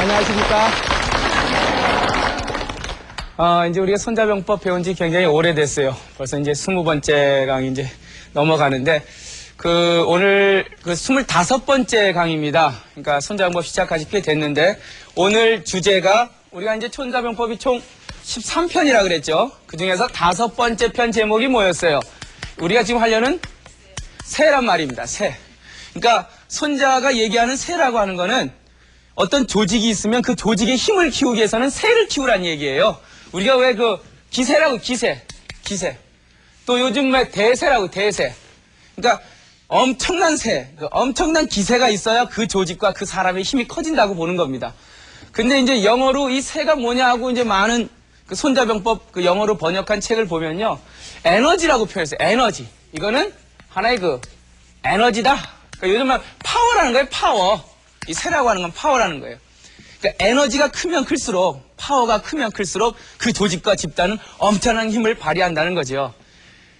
안녕하십니까. 이제 우리가 손자병법 배운 지 굉장히 오래됐어요. 벌써 이제 20번째 강의 이제 넘어가는데, 오늘 25번째 강의입니다. 그러니까 손자병법 시작하신 게 됐는데, 오늘 주제가 우리가 이제 손자병법이 총 13편이라 그랬죠. 그 중에서 5번째 편 제목이 뭐였어요? 우리가 지금 하려는 새란 말입니다. 새. 그러니까 손자가 얘기하는 새라고 하는 거는 어떤 조직이 있으면 그 조직의 힘을 키우기 위해서는 새를 키우라는 얘기예요. 우리가 왜 기새라고 기새. 또 요즘 왜 대새라고 대새. 그러니까 엄청난 새, 엄청난 기새가 있어야 그 조직과 그 사람의 힘이 커진다고 보는 겁니다. 근데 이제 영어로 이 새가 뭐냐고 이제 많은 손자병법 영어로 번역한 책을 보면요. 에너지라고 표현했어요. 에너지. 이거는 하나의 에너지다. 그러니까 요즘 말 파워라는 거예요. 파워. 이 새라고 하는 건 파워라는 거예요. 그러니까 에너지가 크면 클수록, 파워가 크면 클수록 그 조직과 집단은 엄청난 힘을 발휘한다는 거죠.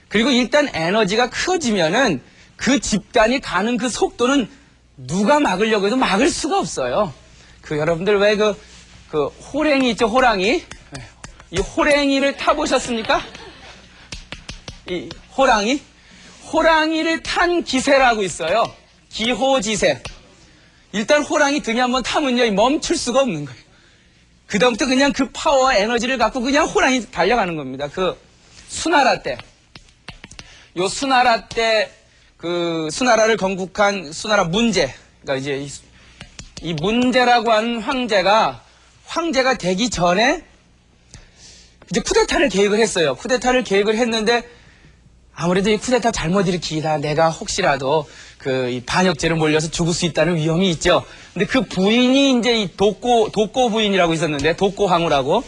그리고 일단 에너지가 커지면은 그 집단이 가는 그 속도는 누가 막으려고 해도 막을 수가 없어요. 여러분들 왜 호랭이 있죠, 호랑이? 이 호랭이를 타보셨습니까? 이 호랑이를 탄 기새라고 있어요. 기호지새. 일단 호랑이 등에 한번 타면요, 멈출 수가 없는 거예요. 그다음부터 그냥 그 파워와 에너지를 갖고 그냥 호랑이 달려가는 겁니다. 수나라 때. 수나라 때, 수나라를 건국한 수나라 문제. 그러니까 이제 이 문제라고 하는 황제가 되기 전에 이제 쿠데타를 계획을 했어요. 쿠데타를 계획을 했는데 아무래도 이 쿠데타 잘못 일으키다 내가 혹시라도 이 반역죄로 몰려서 죽을 수 있다는 위험이 있죠. 근데 그 부인이 이제 이 독고 부인이라고 있었는데, 독고항우라고.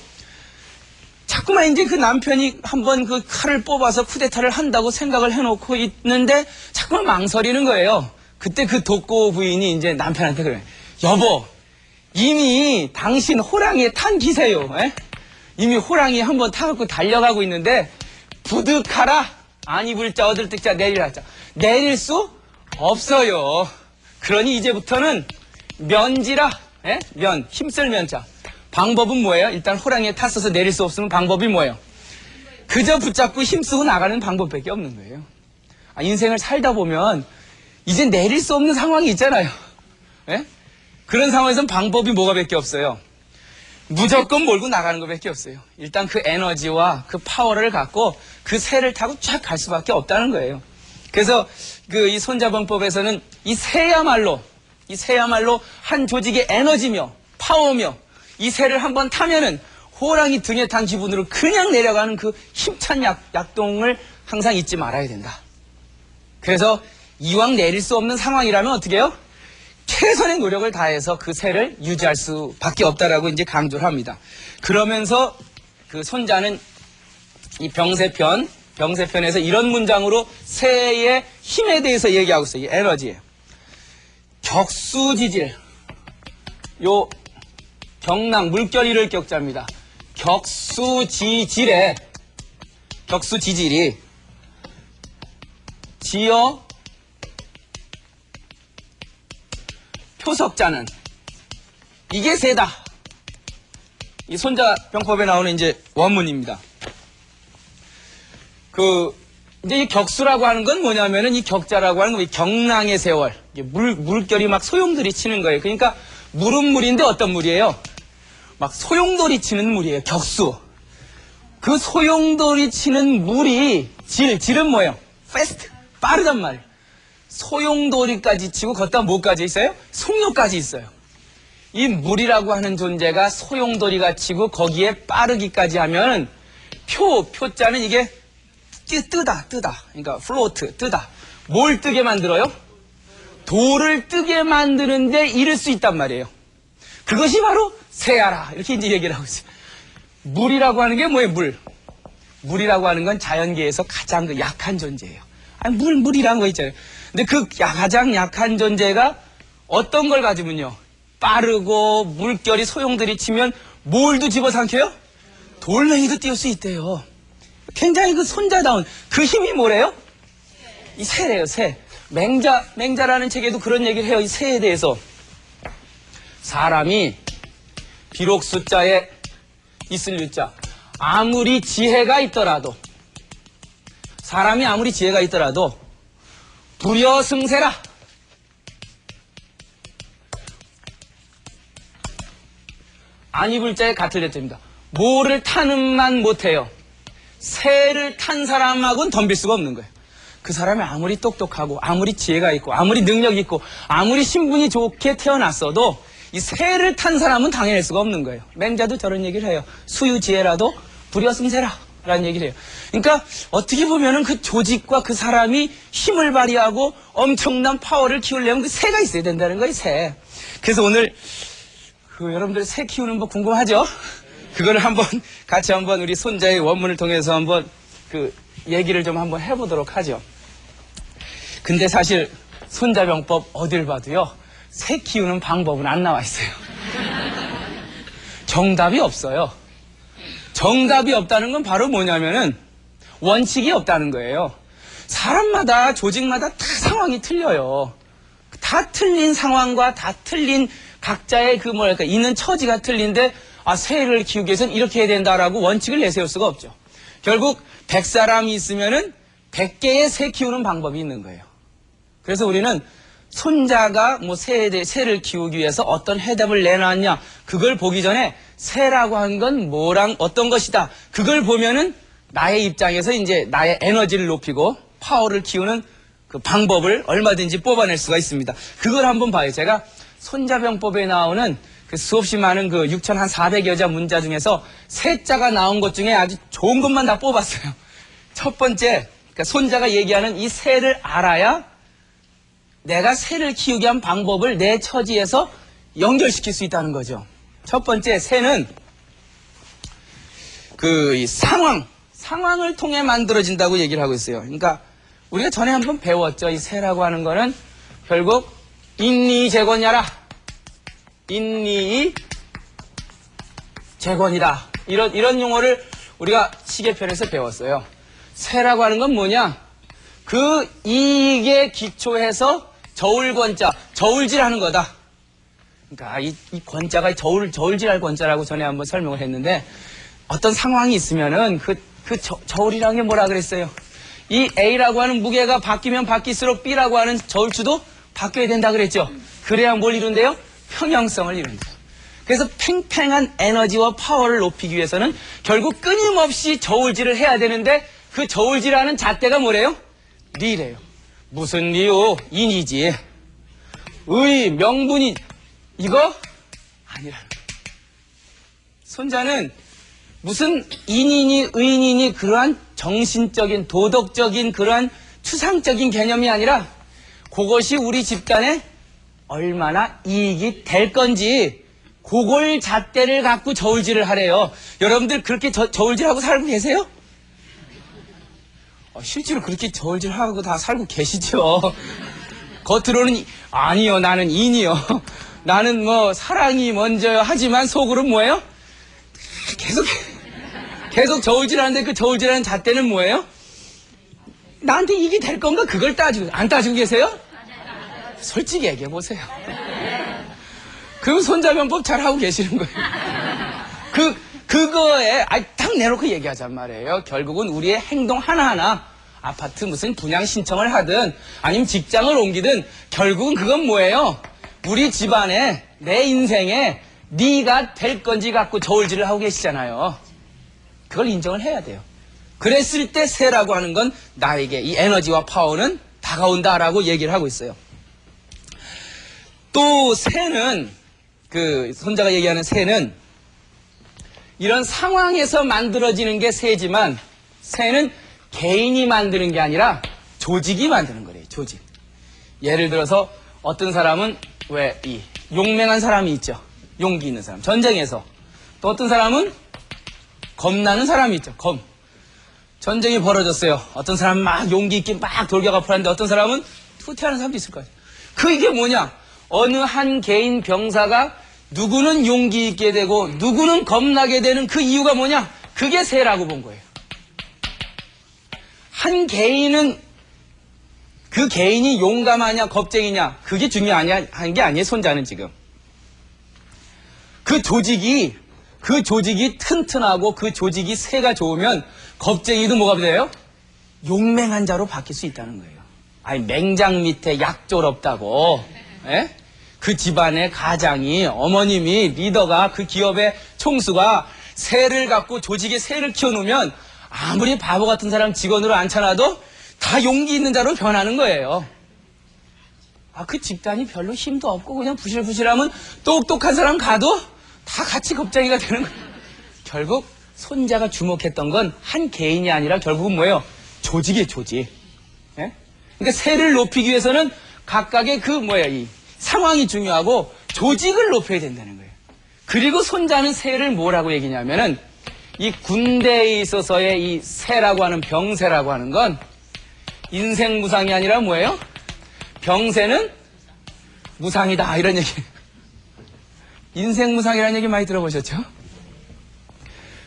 자꾸만 이제 그 남편이 한번 칼을 뽑아서 쿠데타를 한다고 생각을 해놓고 있는데 자꾸만 망설이는 거예요. 그때 독고 부인이 이제 남편한테 그래. 여보, 이미 당신 호랑이에 탄 기세요. 에? 이미 호랑이 한번 타갖고 달려가고 있는데 부득하라. 안 입을 자 얻을 득자 내리라 자. 내릴 수 없어요. 그러니 이제부터는 면지라. 에? 힘쓸 면자. 방법은 뭐예요? 일단 호랑이에 탔어서 내릴 수 없으면 방법이 뭐예요? 그저 붙잡고 힘쓰고 나가는 방법밖에 없는 거예요. 인생을 살다 보면 이제 내릴 수 없는 상황이 있잖아요. 에? 그런 상황에서는 방법이 뭐가밖에 없어요. 무조건 몰고 나가는 것밖에 없어요. 일단 그 에너지와 그 파워를 갖고 그 새를 타고 쫙 갈 수밖에 없다는 거예요. 그래서 이 손자병법에서는 이 새야말로 한 조직의 에너지며 파워며 이 새를 한번 타면은 호랑이 등에 탄 기분으로 그냥 내려가는 그 힘찬 약동을 항상 잊지 말아야 된다. 그래서 이왕 내릴 수 없는 상황이라면 어떻게 해요? 최선의 노력을 다해서 그 새를 유지할 수밖에 없다라고 이제 강조를 합니다. 그러면서 손자는 이 병세편에서 이런 문장으로 새의 힘에 대해서 얘기하고 있어요. 이 에너지에. 격수지질. 경랑, 물결 이를 격자입니다. 격수지질이 지어 표석자는 이게 새다. 이 손자병법에 나오는 이제 원문입니다. 이제 이 격수라고 하는 건 뭐냐면은 이 격자라고 하는 건 이 경랑의 세월. 물결이 막 소용돌이 치는 거예요. 그러니까 물은 물인데 어떤 물이에요? 막 소용돌이 치는 물이에요. 격수. 그 소용돌이 치는 물이 질은 뭐예요? fast. 빠르단 말이에요. 소용돌이까지 치고 걷다 뭐까지 있어요? 속력까지 있어요. 이 물이라고 하는 존재가 소용돌이가 치고 거기에 빠르기까지 하면 표자는 이게 뜨다. 그러니까 float, 뜨다. 뭘 뜨게 만들어요? 돌을 뜨게 만드는데 이를 수 있단 말이에요. 그것이 바로 새야라. 이렇게 이제 얘기를 하고 있어요. 물이라고 하는 게 뭐예요? 물이라고 하는 건 자연계에서 가장 약한 존재예요. 물이라는 거 있잖아요. 근데 가장 약한 존재가 어떤 걸 가지면요. 빠르고 물결이 소용돌이 치면 뭘도 집어삼켜요? 돌멩이도 띄울 수 있대요. 굉장히 손자다운 그 힘이 뭐래요? 이 새래요, 새. 맹자라는 책에도 그런 얘기를 해요. 이 새에 대해서. 사람이 비록 숫자에 있을 유자. 아무리 지혜가 있더라도, 사람이 아무리 지혜가 있더라도 불여승세라. 안 입을 자에 같을 예입니다. 모를 타는만 못해요. 새를 탄 사람하고는 덤빌 수가 없는 거예요. 그 사람이 아무리 똑똑하고 아무리 지혜가 있고 아무리 능력이 있고 아무리 신분이 좋게 태어났어도 이 새를 탄 사람은 당해낼 수가 없는 거예요. 맹자도 저런 얘기를 해요. 수유지혜라도 불여승세라 라는 얘기를 해요. 그러니까 어떻게 보면은 그 조직과 그 사람이 힘을 발휘하고 엄청난 파워를 키우려면 그 새가 있어야 된다는 거예요. 새. 그래서 오늘 여러분들 새 키우는 법 궁금하죠? 그거를 같이 한번 우리 손자의 원문을 통해서 한번 얘기를 좀 한번 해보도록 하죠. 근데 사실 손자병법 어딜 봐도요, 새 키우는 방법은 안 나와 있어요. 정답이 없어요. 정답이 없다는 건 바로 뭐냐면은 원칙이 없다는 거예요. 사람마다, 조직마다 다 상황이 틀려요. 다 틀린 상황과 다 틀린 각자의 있는 처지가 틀린데, 새를 키우기 위해서는 이렇게 해야 된다라고 원칙을 내세울 수가 없죠. 결국 100사람이 있으면은 100개의 새 키우는 방법이 있는 거예요. 그래서 우리는 손자가 새를 키우기 위해서 어떤 해답을 내놨냐, 그걸 보기 전에 새라고 한 건 어떤 것이다. 그걸 보면은 나의 입장에서 이제 나의 에너지를 높이고 파워를 키우는 그 방법을 얼마든지 뽑아낼 수가 있습니다. 그걸 한번 봐요. 제가 손자병법에 나오는 수없이 많은 6,400여 자 문자 중에서 새자가 나온 것 중에 아주 좋은 것만 다 뽑았어요. 첫 번째, 그러니까 손자가 얘기하는 이 새를 알아야 내가 새를 키우기 위한 방법을 내 처지에서 연결시킬 수 있다는 거죠. 첫 번째, 새는 이 상황을 통해 만들어진다고 얘기를 하고 있어요. 그러니까 우리가 전에 한번 배웠죠. 이 새라고 하는 거는 결국 인리재권이라. 인리이 재권이다. 이런 용어를 우리가 시계편에서 배웠어요. 새라고 하는 건 뭐냐? 그 이익에 기초해서 저울권자, 저울질하는 거다. 그러니까 이 권자가 저울질할 권자라고 전에 한번 설명을 했는데, 어떤 상황이 있으면은 저울이라는 게 뭐라 그랬어요? 이 A라고 하는 무게가 바뀌면 바뀔수록 B라고 하는 저울추도 바뀌어야 된다 그랬죠. 그래야 뭘 이룬대요? 평형성을 이룬대요. 그래서 팽팽한 에너지와 파워를 높이기 위해서는 결국 끊임없이 저울질을 해야 되는데, 그 저울질하는 잣대가 뭐래요? 리래요. 무슨 리요? 인이지. 명분이 이거? 아니라는 거예요. 손자는 무슨 인이니 의인이니 그러한 정신적인, 도덕적인 그러한 추상적인 개념이 아니라 그것이 우리 집단에 얼마나 이익이 될 건지 그걸 잣대를 갖고 저울질을 하래요. 여러분들 그렇게 저울질하고 살고 계세요? 실제로 그렇게 저울질하고 다 살고 계시죠. 겉으로는 아니요, 나는 인이요, 나는 사랑이 먼저요 하지만 속으로는 뭐예요? 계속 저울질하는데 그 저울질하는 잣대는 뭐예요? 나한테 이익이 될 건가? 그걸 안 따지고 계세요? 솔직히 얘기해 보세요. 그럼 손자병법 잘 하고 계시는 거예요. 그거에 딱 내놓고 얘기하잔 말이에요. 결국은 우리의 행동 하나하나, 아파트 무슨 분양 신청을 하든 아니면 직장을 옮기든 결국은 그건 뭐예요? 우리 집안에, 내 인생에 네가 될 건지 갖고 저울질을 하고 계시잖아요. 그걸 인정을 해야 돼요. 그랬을 때 새라고 하는 건 나에게 이 에너지와 파워는 다가온다라고 얘기를 하고 있어요. 또 새는, 손자가 얘기하는 새는 이런 상황에서 만들어지는 게 새지만, 새는 개인이 만드는 게 아니라 조직이 만드는 거래요. 조직. 예를 들어서 어떤 사람은 용맹한 사람이 있죠. 용기 있는 사람. 전쟁에서. 또 어떤 사람은 겁나는 사람이 있죠. 전쟁이 벌어졌어요. 어떤 사람은 막 용기 있게 막 돌격을 하는데 어떤 사람은 후퇴하는 사람도 있을 거예요. 이게 뭐냐? 어느 한 개인 병사가 누구는 용기 있게 되고 누구는 겁나게 되는 그 이유가 뭐냐? 그게 새라고 본 거예요. 한 개인은, 그 개인이 용감하냐 겁쟁이냐 그게 중요한 게 아니에요. 손자는 지금 그 조직이 튼튼하고 그 조직이 새가 좋으면 겁쟁이도 뭐가 돼요? 용맹한 자로 바뀔 수 있다는 거예요. 아니, 맹장 밑에 약졸 없다고. 예? 그 집안의 가장이, 어머님이, 리더가, 그 기업의 총수가 새를 갖고 조직에 새를 키워놓으면 아무리 바보 같은 사람 직원으로 앉혀놔도 다 용기 있는 자로 변하는 거예요. 아, 그 집단이 별로 힘도 없고 그냥 부실부실하면 똑똑한 사람 가도 다 같이 겁쟁이가 되는 거예요. 결국 손자가 주목했던 건 한 개인이 아니라 결국은 뭐예요? 조직이에요, 조직. 예? 그러니까 새를 높이기 위해서는 각각의 이 상황이 중요하고 조직을 높여야 된다는 거예요. 그리고 손자는 새를 뭐라고 얘기냐면은 이 군대에 있어서의 이 새라고 하는 병새라고 하는 건 인생 무상이 아니라 뭐예요? 병새는 무상이다 이런 얘기. 인생 무상이라는 얘기 많이 들어보셨죠?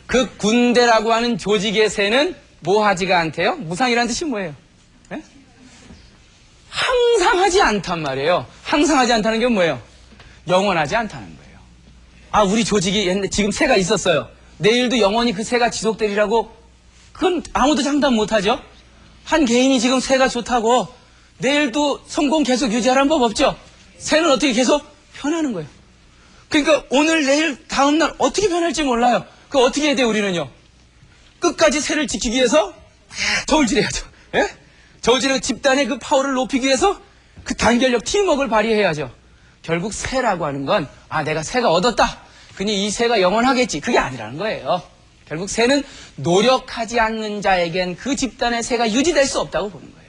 그 군대라고 하는 조직의 새는 뭐 하지가 않대요? 무상이라는 뜻이 뭐예요? 네? 항상 하지 않단 말이에요. 항상 하지 않다는 게 뭐예요? 영원하지 않다는 거예요. 아, 우리 조직이 지금 새가 있었어요. 내일도 영원히 그 새가 지속되리라고? 그건 아무도 장담 못하죠? 한 개인이 지금 새가 좋다고 내일도 성공 계속 유지하라는 법 없죠? 새는 어떻게 계속 변하는 거예요. 그러니까 오늘, 내일, 다음날 어떻게 변할지 몰라요. 그거 어떻게 해야 돼요, 우리는요? 끝까지 새를 지키기 위해서 저울질해야죠. 예? 저울질은 집단의 그 파워를 높이기 위해서 그 단결력, 팀워크를 발휘해야죠. 결국 새라고 하는 건, 아, 내가 새가 얻었다. 그니 이 새가 영원하겠지. 그게 아니라는 거예요. 결국 새는 노력하지 않는 자에겐 그 집단의 새가 유지될 수 없다고 보는 거예요.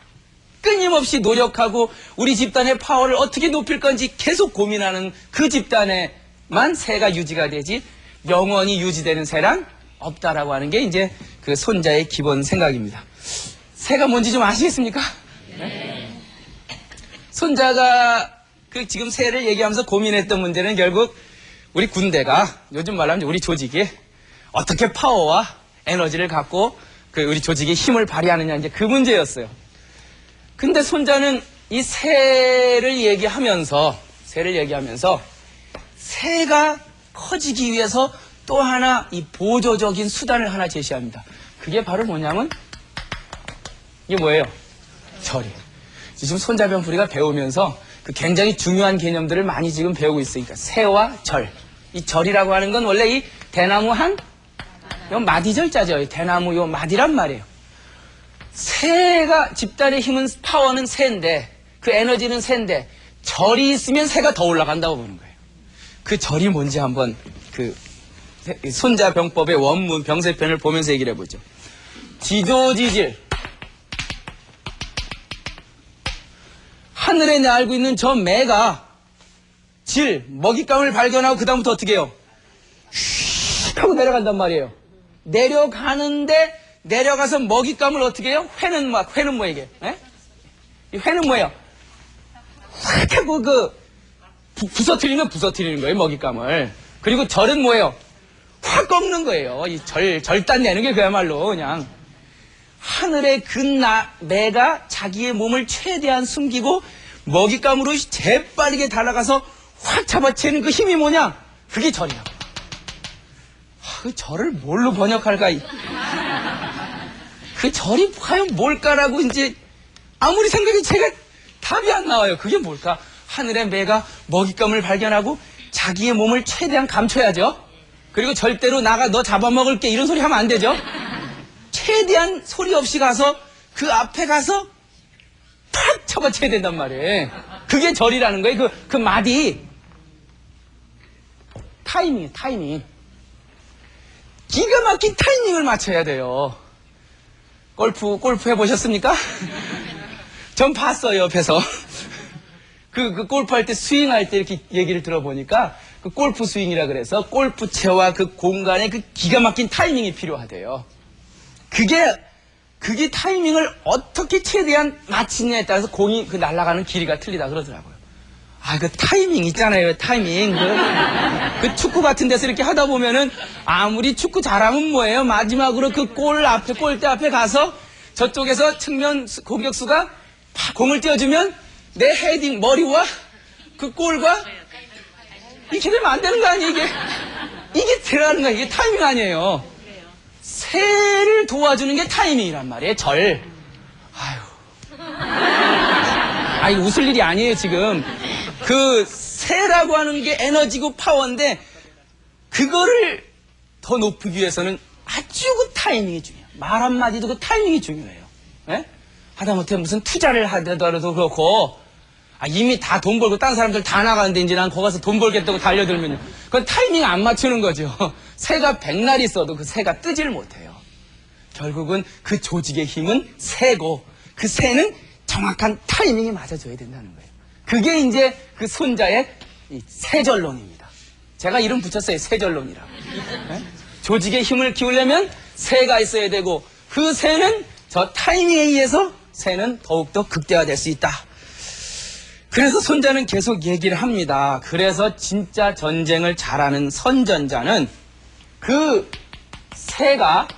끊임없이 노력하고 우리 집단의 파워를 어떻게 높일 건지 계속 고민하는 그 집단에만 새가 유지가 되지 영원히 유지되는 새란 없다라고 하는 게 이제 그 손자의 기본 생각입니다. 새가 뭔지 좀 아시겠습니까? 네. 손자가 그 지금 새를 얘기하면서 고민했던 문제는 결국 우리 군대가, 요즘 말하면 우리 조직이 어떻게 파워와 에너지를 갖고 그 우리 조직의 힘을 발휘하느냐, 이제 그 문제였어요. 근데 손자는 이 새를 얘기하면서 새가 커지기 위해서 또 하나 이 보조적인 수단을 하나 제시합니다. 그게 바로 뭐냐면 이게 뭐예요? 절이에요. 지금 손자병풀이가 배우면서 그 굉장히 중요한 개념들을 많이 지금 배우고 있으니까 새와 절. 이 절이라고 하는 건 원래 이 대나무 요 마디절자죠. 이 대나무 요 마디란 말이에요. 새가 집단의 힘은 파워는 새인데 그 에너지는 새인데 절이 있으면 새가 더 올라간다고 보는 거예요. 그 절이 뭔지 한번 그 손자병법의 원문 병세편을 보면서 얘기를 해보죠. 지조지질. 하늘에 날고 있는 저 매가 먹잇감을 발견하고 그 다음부터 어떻게 해요? 슉 하고 내려간단 말이에요. 내려가서 먹잇감을 어떻게 해요? 회는 뭐 이게? 에? 이 회는 뭐예요? 확 하고 부서뜨리는 거예요, 먹잇감을. 그리고 절은 뭐예요? 확 꺾는 거예요. 이 절단 내는 게 그야말로 그냥. 하늘에 매가 자기의 몸을 최대한 숨기고 먹잇감으로 재빠르게 달아가서 확 잡아채는 그 힘이 뭐냐? 그게 절이라고. 그 절을 뭘로 번역할까? 그 절이 과연 뭘까라고 이제 아무리 생각해도 제가 답이 안 나와요. 그게 뭘까? 하늘의 매가 먹잇감을 발견하고 자기의 몸을 최대한 감춰야죠. 그리고 절대로 너 잡아먹을게 이런 소리 하면 안 되죠. 최대한 소리 없이 가서 그 앞에 가서 팍 잡아채야 된단 말이에요. 그게 절이라는 거예요. 그 마디. 타이밍. 기가 막힌 타이밍을 맞춰야 돼요. 골프 해보셨습니까? 전 봤어요, 옆에서. 그 골프할 때, 스윙할 때 이렇게 얘기를 들어보니까, 그 골프 스윙이라 그래서 골프채와 그 공간에 그 기가 막힌 타이밍이 필요하대요. 그게 타이밍을 어떻게 최대한 맞추냐에 따라서 공이 날아가는 길이가 틀리다 그러더라고요. 그 타이밍 있잖아요, 타이밍. 그 축구 같은 데서 이렇게 하다 보면은 아무리 축구 잘하면 뭐예요? 마지막으로 그 골대 앞에 가서 저쪽에서 측면 공격수가 공을 띄워주면 내 헤딩 머리와 그 골과 이렇게 되면 안 되는 거 아니에요, 이게? 이게 들어가는 거야. 이게 타이밍 아니에요. 새를 도와주는 게 타이밍이란 말이에요. 절. 아유, 웃을 일이 아니에요, 지금. 그 새라고 하는 게 에너지고 파워인데 그거를 더 높이기 위해서는 아주 그 타이밍이 중요해요. 말 한마디도 그 타이밍이 중요해요. 예? 하다못해 무슨 투자를 하더라도 그렇고, 이미 다 돈 벌고 딴 사람들 다 나가는데 이제 난 거기 가서 돈 벌겠다고 달려들면요. 그건 타이밍 안 맞추는 거죠. 새가 백날 있어도 그 새가 뜨질 못해요. 결국은 그 조직의 힘은 새고, 그 새는 정확한 타이밍이 맞아줘야 된다는 거예요. 그게 이제 그 손자의 이 새전론입니다. 제가 이름 붙였어요. 새전론이라고. 네? 조직의 힘을 키우려면 새가 있어야 되고, 그 새는 저 타이밍에 의해서 새는 더욱더 극대화될 수 있다. 그래서 손자는 계속 얘기를 합니다. 그래서 진짜 전쟁을 잘하는 선전자는 그 새가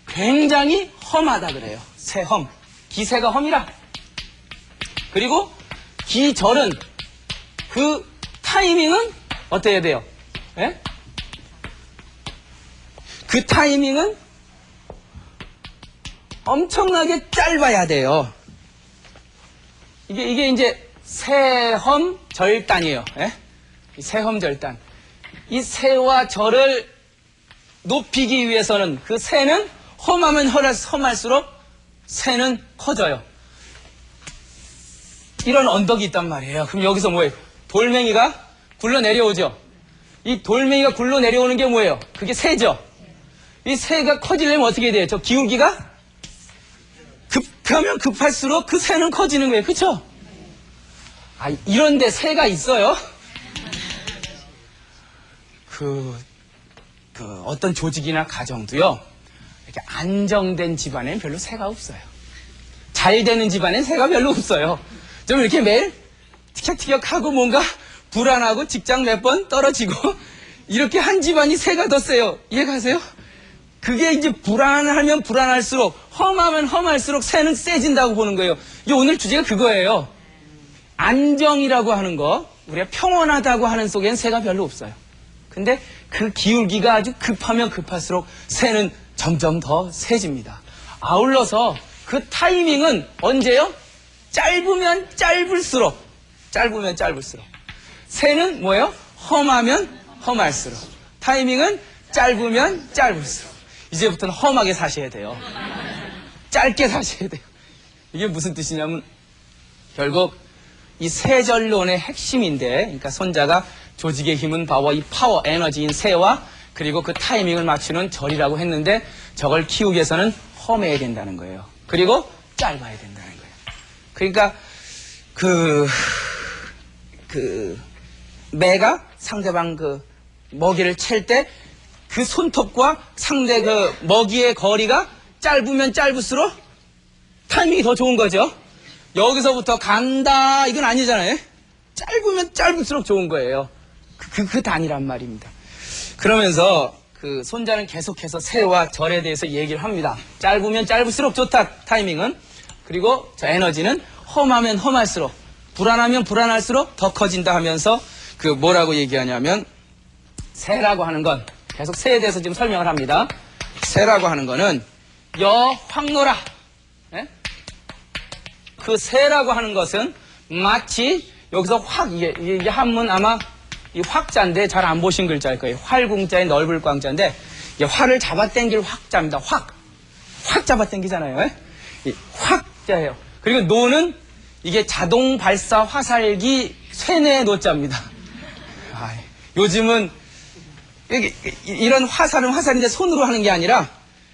굉장히 험하다 그래요. 새험. 기새가 험이라. 그리고 기절은 그 타이밍은 어떻게 해야 돼요? 예? 그 타이밍은 엄청나게 짧아야 돼요. 이게 이제 새험절단이에요. 예? 새험절단. 이 새와 절을 높이기 위해서는 그 새는 험하면 험할수록 새는 커져요. 이런 언덕이 있단 말이에요. 그럼 여기서 뭐예요? 돌멩이가 굴러 내려오죠. 이 돌멩이가 굴러 내려오는 게 뭐예요? 그게 새죠. 이 새가 커지려면 어떻게 돼요? 저 기울기가 급하면 급할수록 그 새는 커지는 거예요. 그쵸? 이런데 새가 있어요? 어떤 조직이나 가정도요, 이렇게 안정된 집안에는 별로 새가 없어요. 잘 되는 집안에는 새가 별로 없어요. 좀 이렇게 매일 티격태격하고 뭔가 불안하고 직장 몇 번 떨어지고 이렇게 한 집안이 새가 더 세요. 이해가세요? 그게 이제 불안하면 불안할수록, 험하면 험할수록 새는 세진다고 보는 거예요. 오늘 주제가 그거예요. 안정이라고 하는 거, 우리가 평온하다고 하는 속에는 새가 별로 없어요. 근데 그 기울기가 아주 급하면 급할수록 새는 점점 더 세집니다. 아울러서 그 타이밍은 언제요? 짧으면 짧을수록 새는 뭐예요? 험하면 험할수록, 타이밍은 짧으면 짧을수록. 이제부터는 험하게 사셔야 돼요. 짧게 사셔야 돼요. 이게 무슨 뜻이냐면 결국 이 새전론의 핵심인데, 그러니까 손자가 조직의 힘은 이 파워 에너지인 새와 그리고 그 타이밍을 맞추는 절이라고 했는데, 저걸 키우기 위해서는 험해야 된다는 거예요. 그리고 짧아야 된다는 거예요. 그러니까 매가 상대방 먹이를 챌 때 그 손톱과 상대 먹이의 거리가 짧으면 짧을수록 타이밍이 더 좋은 거죠. 여기서부터 간다 이건 아니잖아요. 짧으면 짧을수록 좋은 거예요. 그 단위란 말입니다. 그러면서 그 손자는 계속해서 새와 절에 대해서 얘기를 합니다. 짧으면 짧을수록 좋다, 타이밍은. 그리고 저 에너지는 험하면 험할수록, 불안하면 불안할수록 더 커진다 하면서 뭐라고 얘기하냐면, 새라고 하는 건, 계속 새에 대해서 지금 설명을 합니다. 새라고 하는 거는 여황노라. 예? 그 새라고 하는 것은 마치 여기서 이게 한문 아마 이 확자인데 잘 안 보신 글자일 거예요. 활궁자의 넓을 광자인데, 이게 활을 잡아당길 확자입니다. 확 잡아당기잖아요. 예? 이 확자예요. 그리고 노는 이게 자동 발사 화살기 쇠뇌의 노자입니다. 요즘은 이런 화살인데 손으로 하는 게 아니라,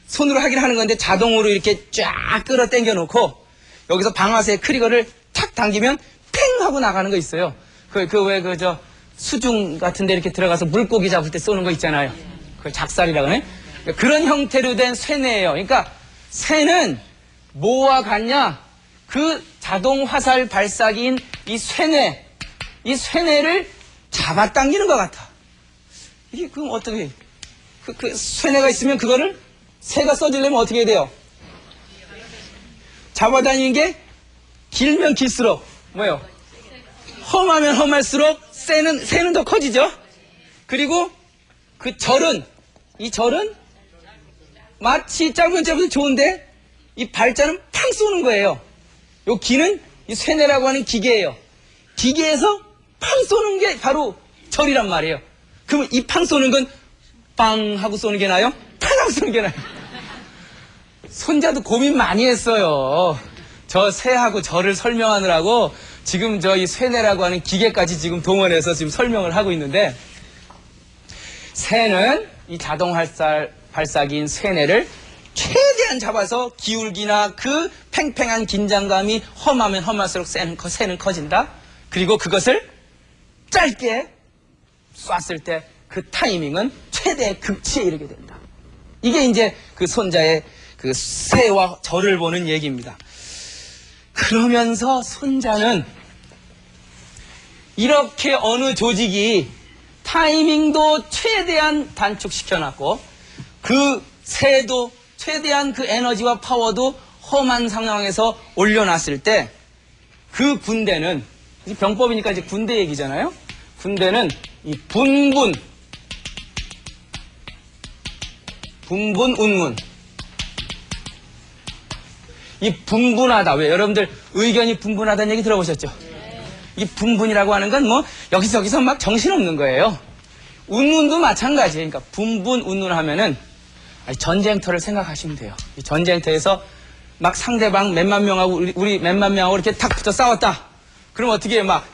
손으로 하긴 하는 건데 자동으로 이렇게 쫙 끌어 당겨 놓고 여기서 방아쇠 크리거를 탁 당기면 팽 하고 나가는 거 있어요. 수중 같은 데 이렇게 들어가서 물고기 잡을 때 쏘는 거 있잖아요. 그걸 작살이라고 하네. 그런 형태로 된 쇠뇌예요. 그러니까 새는 뭐와 같냐? 그 자동 화살 발사기인 이 쇠뇌를 잡아당기는 것 같아. 이게 그럼 어떻게 그 쇠뇌가 있으면 그거를 새가 써주려면 어떻게 해야 돼요? 잡아다니는 게 길면 길수록 험하면 험할수록 새는 더 커지죠. 그리고 그 절은, 이 절은 마치 짧은 좋은데 이 발자는 팡 쏘는 거예요. 요 기는 이 쇠뇌라고 하는 기계예요. 기계에서 팡 쏘는 게 바로 절이란 말이에요. 그러면 이 팡 쏘는 건 빵 하고 쏘는 게 나요? 팡 하고 쏘는 게 나요? 손자도 고민 많이 했어요. 저 새하고 절을 설명하느라고 지금 이 쇠뇌라고 하는 기계까지 지금 동원해서 지금 설명을 하고 있는데, 새는 이 자동 발사기인 쇠뇌를 최대한 잡아서 기울기나 그 팽팽한 긴장감이 험하면 험할수록 새는 커진다. 그리고 그것을 짧게 쐈을 때 그 타이밍은 최대의 극치에 이르게 된다. 이게 이제 그 손자의 그 새와 절을 보는 얘기입니다. 그러면서 손자는 이렇게 어느 조직이 타이밍도 최대한 단축시켜놨고 그 새도 최대한 그 에너지와 파워도 험한 상황에서 올려놨을 때 그 군대는, 병법이니까 이제 군대 얘기잖아요. 군대는 이 분분, 운문. 이 분분하다. 왜? 여러분들 의견이 분분하다는 얘기 들어보셨죠? 이 분분이라고 하는 건 뭐 여기서 막 정신없는 거예요. 운문도 마찬가지예요. 그러니까 분분, 운문 하면은 전쟁터를 생각하시면 돼요. 이 전쟁터에서 막 상대방 몇만 명하고 우리 몇만 명하고 이렇게 탁 붙어 싸웠다. 그럼 어떻게 해요? 막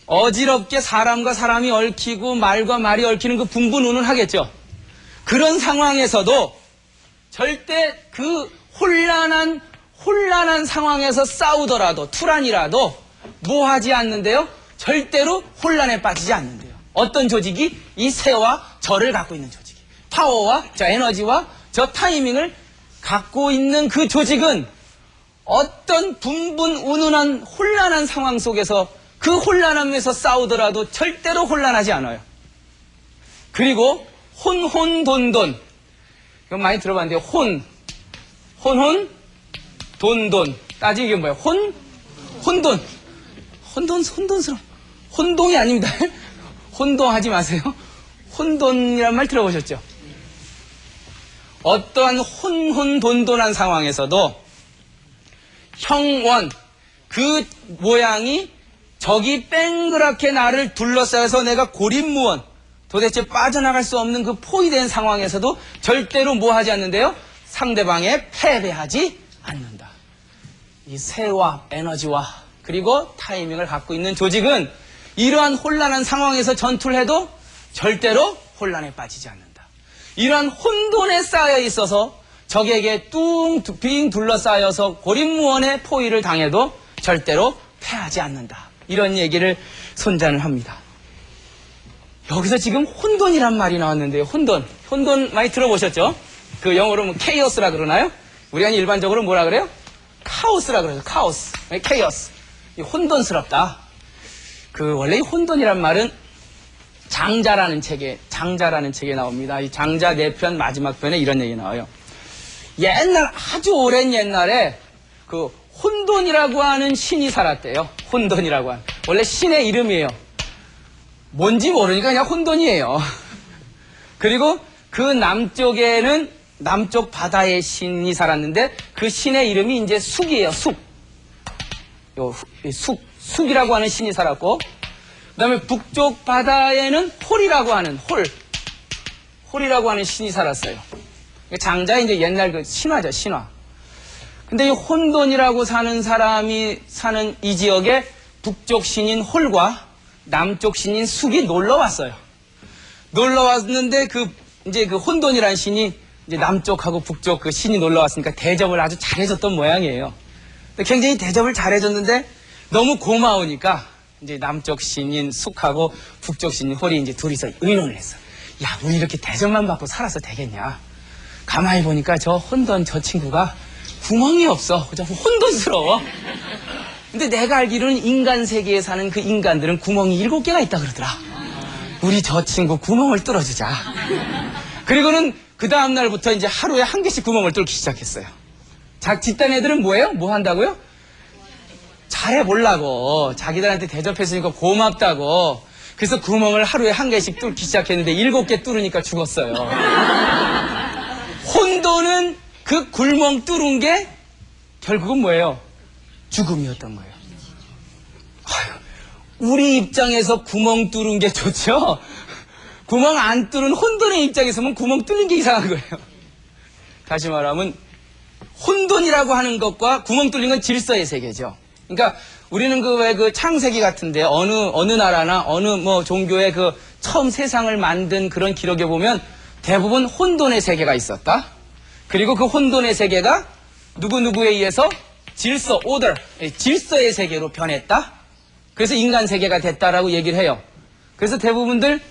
어지럽게 사람과 사람이 얽히고 말과 말이 얽히는 그 분분, 운운 하겠죠. 그런 상황에서도 절대 그 혼란한 상황에서 싸우더라도 투란이라도 뭐 하지 않는데요? 절대로 혼란에 빠지지 않는데요. 어떤 조직이? 이 새와 절을 갖고 있는 조직이. 파워와 저 에너지와 저 타이밍을 갖고 있는 그 조직은 어떤 분분운운한 혼란한 상황 속에서 그 혼란함에서 싸우더라도 절대로 혼란하지 않아요. 그리고 혼돈돈. 이건 많이 들어봤는데 돈돈. 따지면 이게 뭐예요? 혼돈스러워. 혼동이 아닙니다. 혼동하지 마세요. 혼돈이란 말 들어보셨죠? 어떠한 혼돈돈한 상황에서도 형원, 그 모양이 적이 뺑그랗게 나를 둘러싸여서 내가 고립무원, 도대체 빠져나갈 수 없는 그 포위된 상황에서도 절대로 뭐 하지 않는데요? 상대방에 패배하지 않는다. 이 새와 에너지와 그리고 타이밍을 갖고 있는 조직은 이러한 혼란한 상황에서 전투를 해도 절대로 혼란에 빠지지 않는다. 이러한 혼돈에 쌓여 있어서 적에게 빙 둘러싸여서 고립무원의 포위를 당해도 절대로 패하지 않는다. 이런 얘기를 손자는 합니다. 여기서 지금 혼돈이란 말이 나왔는데요. 혼돈 많이 들어보셨죠? 그 영어로 뭐 케이오스라 그러나요? 우리가 일반적으로 뭐라 그래요? 카오스라 그래요. 카오스, 케이오스. 혼돈스럽다. 그 원래 이 혼돈이란 말은 장자라는 책에 나옵니다. 이 장자 4편 마지막 편에 이런 얘기 나와요. 아주 오랜 옛날에 그 혼돈이라고 하는 신이 살았대요. 혼돈이라고 하는. 원래 신의 이름이에요. 뭔지 모르니까 그냥 혼돈이에요. 그리고 그 남쪽에는 남쪽 바다의 신이 살았는데 그 신의 이름이 이제 숙이에요. 숙이라고 하는 신이 살았고, 그 다음에 북쪽 바다에는 홀이라고 하는 신이 살았어요. 장자 이제 옛날 그 신화죠, 신화. 근데 이 혼돈이라고 사는 사람이 사는 이 지역에 북쪽 신인 홀과 남쪽 신인 숙이 놀러 왔어요. 놀러 왔는데 이제 그 혼돈이라는 신이 이제 남쪽하고 북쪽 그 신이 놀러 왔으니까 대접을 아주 잘해줬던 모양이에요. 굉장히 대접을 잘해줬는데 너무 고마우니까 이제 남쪽 신인 숙하고 북쪽 신인 홀이 이제 둘이서 의논을 했어. 야, 우리 이렇게 대접만 받고 살아서 되겠냐? 가만히 보니까 저 혼돈 저 친구가 구멍이 없어. 좀 혼돈스러워. 근데 내가 알기로는 인간 세계에 사는 그 인간들은 구멍이 7개가 있다 그러더라. 우리 저 친구 구멍을 뚫어주자. 그리고는 그 다음날부터 이제 하루에 1개씩 구멍을 뚫기 시작했어요. 집단 애들은 뭐예요? 뭐 한다고요? 잘해보려고. 자기들한테 대접했으니까 고맙다고. 그래서 구멍을 하루에 한 개씩 뚫기 시작했는데 7개 뚫으니까 죽었어요. 혼돈은 그 구멍 뚫은 게 결국은 뭐예요? 죽음이었던 거예요. 아유, 우리 입장에서 구멍 뚫은 게 좋죠? 구멍 안 뚫은 혼돈의 입장에서는 구멍 뚫는 게 이상한 거예요. 다시 말하면 혼돈이라고 하는 것과 구멍 뚫린 건 질서의 세계죠. 그러니까 우리는 그 창세기 같은데 어느 나라나 어느 뭐 종교의 그 처음 세상을 만든 그런 기록에 보면 대부분 혼돈의 세계가 있었다. 그리고 그 혼돈의 세계가 누구누구에 의해서 질서, order, 질서의 세계로 변했다. 그래서 인간 세계가 됐다라고 얘기를 해요. 그래서 대부분들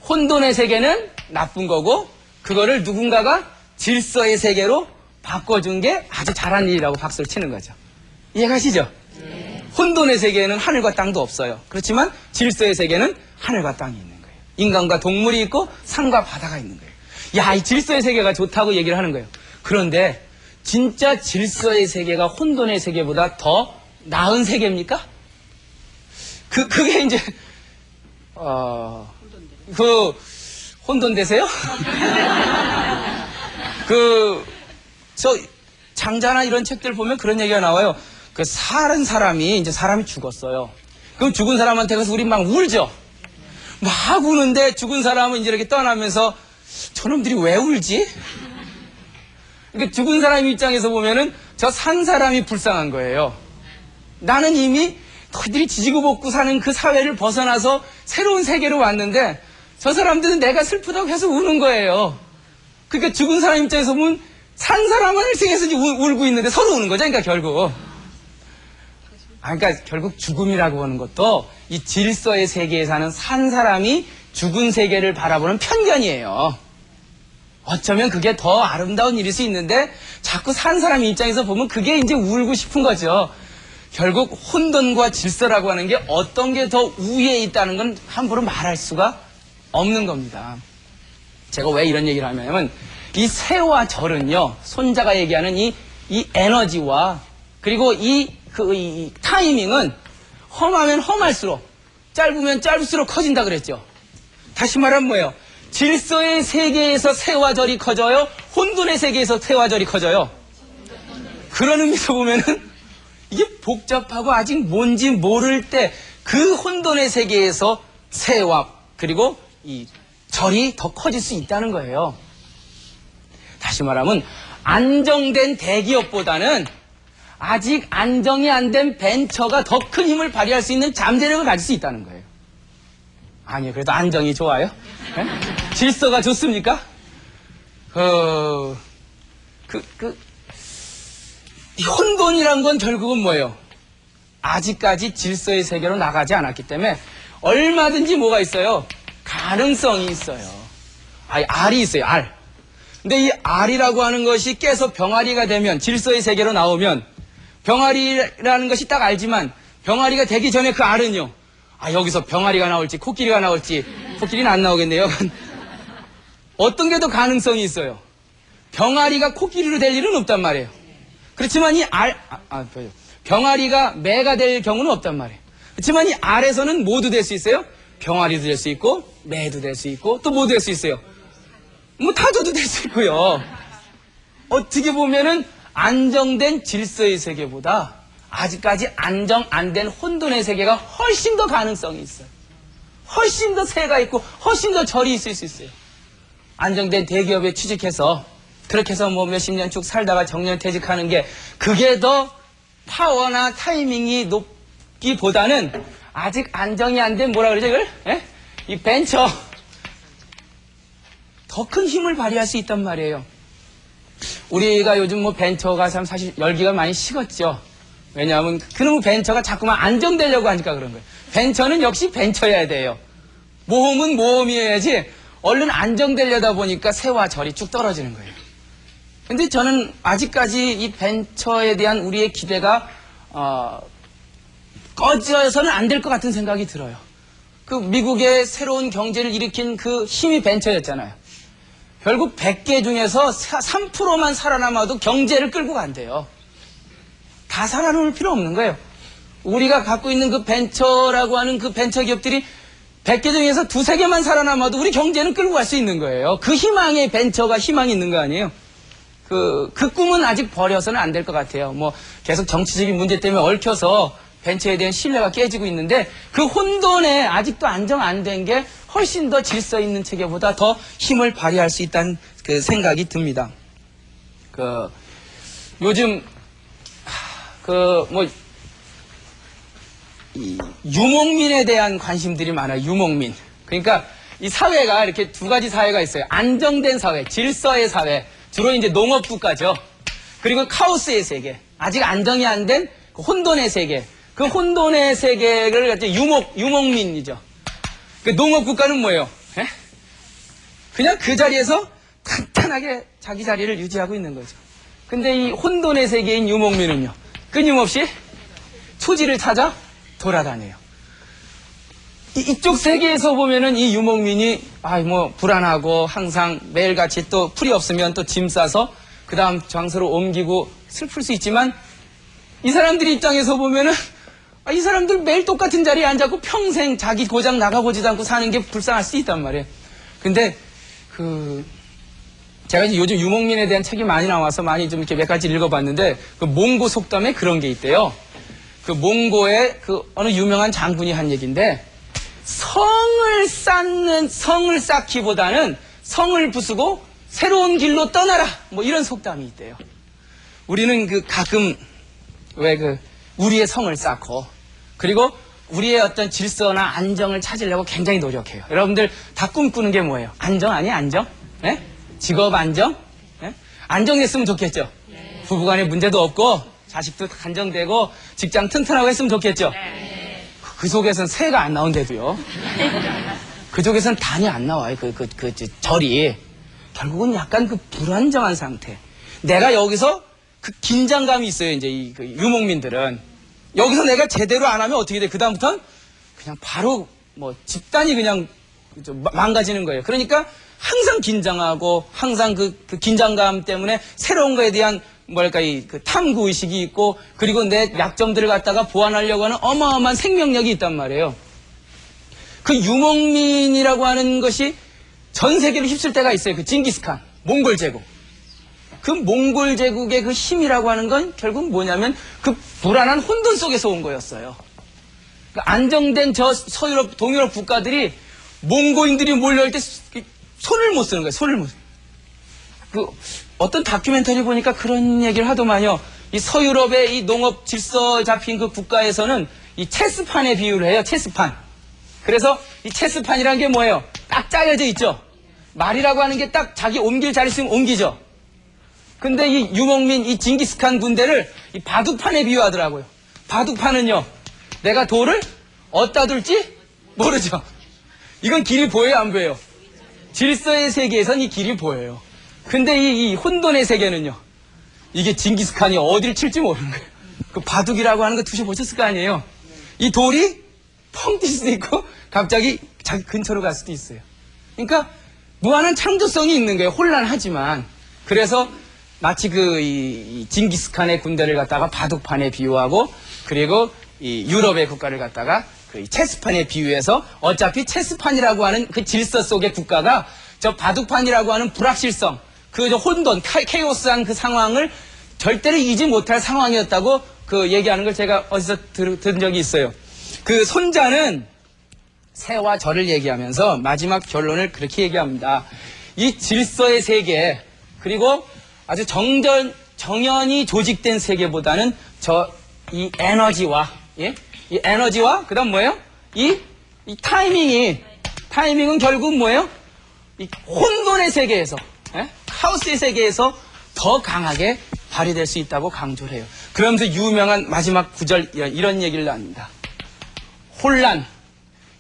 혼돈의 세계는 나쁜 거고 그거를 누군가가 질서의 세계로 바꿔준 게 아주 잘한 일이라고 박수를 치는 거죠. 이해가시죠? 네. 혼돈의 세계에는 하늘과 땅도 없어요. 그렇지만 질서의 세계는 하늘과 땅이 있는 거예요. 인간과 동물이 있고 산과 바다가 있는 거예요. 야, 이 질서의 세계가 좋다고 얘기를 하는 거예요. 그런데 진짜 질서의 세계가 혼돈의 세계보다 더 나은 세계입니까? 그게 이제 혼돈 되세요? 저 장자나 이런 책들 보면 그런 얘기가 나와요. 그 사람이 죽었어요. 그럼 죽은 사람한테 가서 우리 막 울죠. 막 우는데 죽은 사람은 이제 이렇게 떠나면서 저놈들이 왜 울지? 그러니까 죽은 사람 입장에서 보면은 저 산 사람이 불쌍한 거예요. 나는 이미 너희들이 지지고 볶고 사는 그 사회를 벗어나서 새로운 세계로 왔는데 저 사람들은 내가 슬프다고 해서 우는 거예요. 그러니까 죽은 사람 입장에서 보면 산 사람은 일생에서 울고 있는데 서로 우는 거죠. 그러니까 결국 죽음이라고 하는 것도 이 질서의 세계에 사는 산 사람이 죽은 세계를 바라보는 편견이에요. 어쩌면 그게 더 아름다운 일일 수 있는데 자꾸 산 사람 입장에서 보면 그게 이제 울고 싶은 거죠. 결국 혼돈과 질서라고 하는 게 어떤 게 더 우위에 있다는 건 함부로 말할 수가 없는 겁니다. 제가 왜 이런 얘기를 하냐면 이 새와 절은요, 손자가 얘기하는 이 에너지와 그리고 이 타이밍은 험하면 험할수록 짧으면 짧을수록 커진다 그랬죠. 다시 말하면 뭐예요? 질서의 세계에서 새와 절이 커져요? 혼돈의 세계에서 새와 절이 커져요? 그런 의미에서 보면은 이게 복잡하고 아직 뭔지 모를 때 그 혼돈의 세계에서 새와 그리고 이 절이 더 커질 수 있다는 거예요. 다시 말하면 안정된 대기업보다는 아직 안정이 안 된 벤처가 더 큰 힘을 발휘할 수 있는 잠재력을 가질 수 있다는 거예요. 아니요, 그래도 안정이 좋아요? 네? 질서가 좋습니까? 이 혼돈이란 건 결국은 뭐예요? 아직까지 질서의 세계로 나가지 않았기 때문에 얼마든지 뭐가 있어요? 가능성이 있어요. 알이 있어요, 알. 근데 이 알이라고 하는 것이 깨서 병아리가 되면 질서의 세계로 나오면 병아리라는 것이 딱 알지만 병아리가 되기 전에 그 알은요. 여기서 병아리가 나올지 코끼리가 나올지 코끼리는 안 나오겠네요. 어떤 게 더 가능성이 있어요? 병아리가 코끼리로 될 일은 없단 말이에요. 그렇지만 이 병아리가 매가 될 경우는 없단 말이에요. 그렇지만 이 알에서는 뭐도 될 수 있어요? 병아리도 될 수 있고 매도 될 수 있고 또 뭐 될 수 있어요? 뭐 타조도 될 수 있고요. 어떻게 보면은 안정된 질서의 세계보다 아직까지 안정 안 된 혼돈의 세계가 훨씬 더 가능성이 있어요. 훨씬 더 새가 있고 훨씬 더 절이 있을 수 있어요. 안정된 대기업에 취직해서 그렇게 해서 뭐 몇십 년 쭉 살다가 정년퇴직하는 게 그게 더 파워나 타이밍이 높기보다는 아직 안정이 안 된 뭐라 그러죠 이걸? 이 벤처 더 큰 힘을 발휘할 수 있단 말이에요. 우리가 요즘 뭐 벤처가 참 사실 열기가 많이 식었죠. 왜냐하면 그놈의 벤처가 자꾸만 안정되려고 하니까 그런 거예요. 벤처는 역시 벤처여야 돼요. 모험은 모험이어야지 얼른 안정되려다 보니까 새와 절이 쭉 떨어지는 거예요. 근데 저는 아직까지 이 벤처에 대한 우리의 기대가 꺼져서는 안 될 것 같은 생각이 들어요. 그 미국의 새로운 경제를 일으킨 그 힘이 벤처였잖아요. 결국 100개 중에서 3%만 살아남아도 경제를 끌고 간대요. 다 살아남을 필요 없는 거예요. 우리가 갖고 있는 그 벤처라고 하는 그 벤처 기업들이 100개 중에서 두세 개만 살아남아도 우리 경제는 끌고 갈 수 있는 거예요. 그 희망의 벤처가 희망이 있는 거 아니에요? 그 꿈은 아직 버려서는 안 될 것 같아요. 뭐 계속 정치적인 문제 때문에 얽혀서 벤처에 대한 신뢰가 깨지고 있는데 그 혼돈에 아직도 안정 안 된 게 훨씬 더 질서 있는 체계보다 더 힘을 발휘할 수 있다는 그 생각이 듭니다. 요즘 이 유목민에 대한 관심들이 많아요. 유목민. 그러니까 이 사회가 이렇게 두 가지 사회가 있어요. 안정된 사회, 질서의 사회. 주로 이제 농업국가죠. 그리고 카오스의 세계. 아직 안정이 안 된 혼돈의 세계. 그 혼돈의 세계를 갖지 유목민이죠. 그 농업국가는 뭐예요? 에? 그냥 그 자리에서 탄탄하게 자기 자리를 유지하고 있는 거죠. 근데 이 혼돈의 세계인 유목민은요, 끊임없이 초지를 찾아 돌아다녀요. 이쪽 세계에서 보면은 이 유목민이, 불안하고 항상 매일같이 또 풀이 없으면 또 짐 싸서 그 다음 장소로 옮기고 슬플 수 있지만 이 사람들 입장에서 보면은 이 사람들 매일 똑같은 자리에 앉아고 평생 자기 고장 나가보지도 않고 사는 게 불쌍할 수 있단 말이에요. 근데 제가 이제 요즘 유목민에 대한 책이 많이 나와서 많이 좀 이렇게 몇 가지 읽어봤는데 그 몽고 속담에 그런 게 있대요. 그 몽고의 어느 유명한 장군이 한 얘기인데 성을 쌓기보다는 성을 부수고 새로운 길로 떠나라. 뭐 이런 속담이 있대요. 우리는 가끔 우리의 성을 쌓고 그리고 우리의 어떤 질서나 안정을 찾으려고 굉장히 노력해요. 여러분들 다 꿈꾸는 게 뭐예요? 안정 아니에요? 안정? 네? 직업 안정? 네? 안정됐으면 좋겠죠? 네. 부부간에 문제도 없고 자식도 안정되고 직장 튼튼하고 했으면 좋겠죠? 네. 그 속에서는 새가 안 나온대도요. 그 속에서는 단이 안 나와요. 절이. 결국은 약간 불안정한 상태. 내가 여기서 긴장감이 있어요. 이제 유목민들은. 여기서 내가 제대로 안 하면 어떻게 돼? 그다음부터는 그냥 바로 집단이 그냥 망가지는 거예요. 그러니까 항상 긴장하고 항상 그 긴장감 때문에 새로운 거에 대한 탐구 의식이 있고 그리고 내 약점들을 갖다가 보완하려고 하는 어마어마한 생명력이 있단 말이에요. 그 유목민이라고 하는 것이 전 세계를 휩쓸 때가 있어요. 징기스칸, 몽골 제국. 그 몽골 제국의 그 힘이라고 하는 건 결국 뭐냐면 불안한 혼돈 속에서 온 거였어요. 안정된 서유럽, 동유럽 국가들이 몽고인들이 몰려올 때 손을 못 쓰는 거예요. 손을 못. 어떤 다큐멘터리 보니까 그런 얘기를 하더만요. 이 서유럽의 이 농업 질서 잡힌 그 국가에서는 이 체스판에 비유를 해요. 체스판. 그래서 이 체스판이라는 게 뭐예요? 딱 짜여져 있죠. 말이라고 하는 게 딱 자기 옮길 자리 있으면 옮기죠. 근데 이 유목민, 이 징기스칸 군대를 이 바둑판에 비유하더라고요. 바둑판은요, 내가 돌을 어디다 둘지 모르죠. 이건 길이 보여요, 안 보여요? 질서의 세계에선 이 길이 보여요. 근데 이 혼돈의 세계는요, 이게 징기스칸이 어디를 칠지 모르는 거예요. 그 바둑이라고 하는 거 두셔보셨을 거 아니에요? 이 돌이 펑 뛸 수도 있고, 갑자기 자기 근처로 갈 수도 있어요. 그러니까, 무한한 창조성이 있는 거예요. 혼란하지만. 그래서, 마치 이 징기스칸의 군대를 갖다가 바둑판에 비유하고 그리고 이 유럽의 국가를 갖다가 이 체스판에 비유해서 어차피 체스판이라고 하는 그 질서 속의 국가가 저 바둑판이라고 하는 불확실성, 혼돈, 케오스한 그 상황을 절대로 이기지 못할 상황이었다고 얘기하는 걸 제가 어디서 들은 적이 있어요. 손자는 새와 절을 얘기하면서 마지막 결론을 그렇게 얘기합니다. 이 질서의 세계 그리고 아주 정연히 조직된 세계보다는 이 에너지와, 이 에너지와, 그 다음 뭐예요? 이 타이밍은 결국 뭐예요? 이 혼돈의 세계에서, 카오스의 세계에서 더 강하게 발휘될 수 있다고 강조를 해요. 그러면서 유명한 마지막 구절, 이런 얘기를 합니다. 혼란.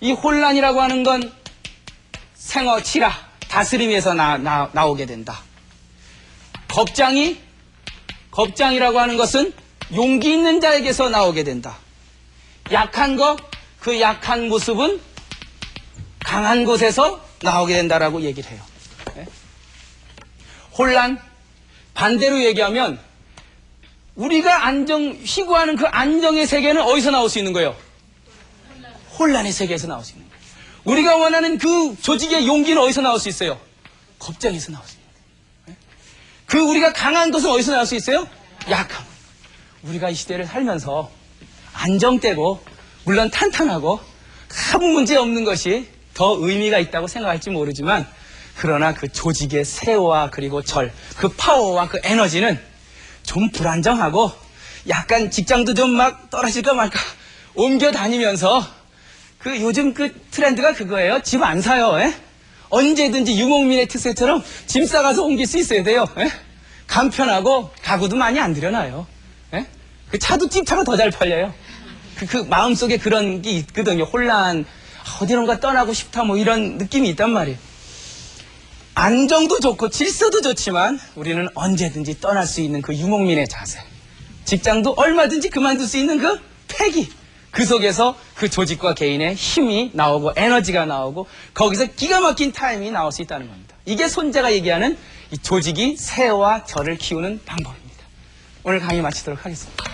이 혼란이라고 하는 건 생어, 치라, 다스림에서 나오게 된다. 겁장이라고 하는 것은 용기 있는 자에게서 나오게 된다. 약한 그 약한 모습은 강한 곳에서 나오게 된다라고 얘기를 해요. 혼란, 반대로 얘기하면 우리가 희구하는 그 안정의 세계는 어디서 나올 수 있는 거예요? 혼란의 세계에서 나올 수 있는 거예요. 우리가 원하는 그 조직의 용기는 어디서 나올 수 있어요? 겁장에서 나올 수 있습니다. 그 우리가 강한 것은 어디서 나올 수 있어요? 약함. 우리가 이 시대를 살면서 안정되고 물론 탄탄하고 아무 문제 없는 것이 더 의미가 있다고 생각할지 모르지만 그러나 그 조직의 세와 그리고 그 파워와 그 에너지는 좀 불안정하고 약간 직장도 좀 막 떨어질까 말까 옮겨 다니면서 그 요즘 그 트렌드가 그거예요. 집 안 사요. 에? 언제든지 유목민의 특세처럼 짐 싸가서 옮길 수 있어야 돼요. 에? 간편하고 가구도 많이 안 들여놔요. 에? 그 차도 찝차가 더 잘 팔려요. 그 마음속에 그런 게 있거든요. 혼란, 어디론가 떠나고 싶다 뭐 이런 느낌이 있단 말이에요. 안정도 좋고 질서도 좋지만 우리는 언제든지 떠날 수 있는 그 유목민의 자세. 직장도 얼마든지 그만둘 수 있는 그 패기. 그 속에서 그 조직과 개인의 힘이 나오고 에너지가 나오고 거기서 기가 막힌 타임이 나올 수 있다는 겁니다. 이게 손자가 얘기하는 이 조직이 새와 결을 키우는 방법입니다. 오늘 강의 마치도록 하겠습니다.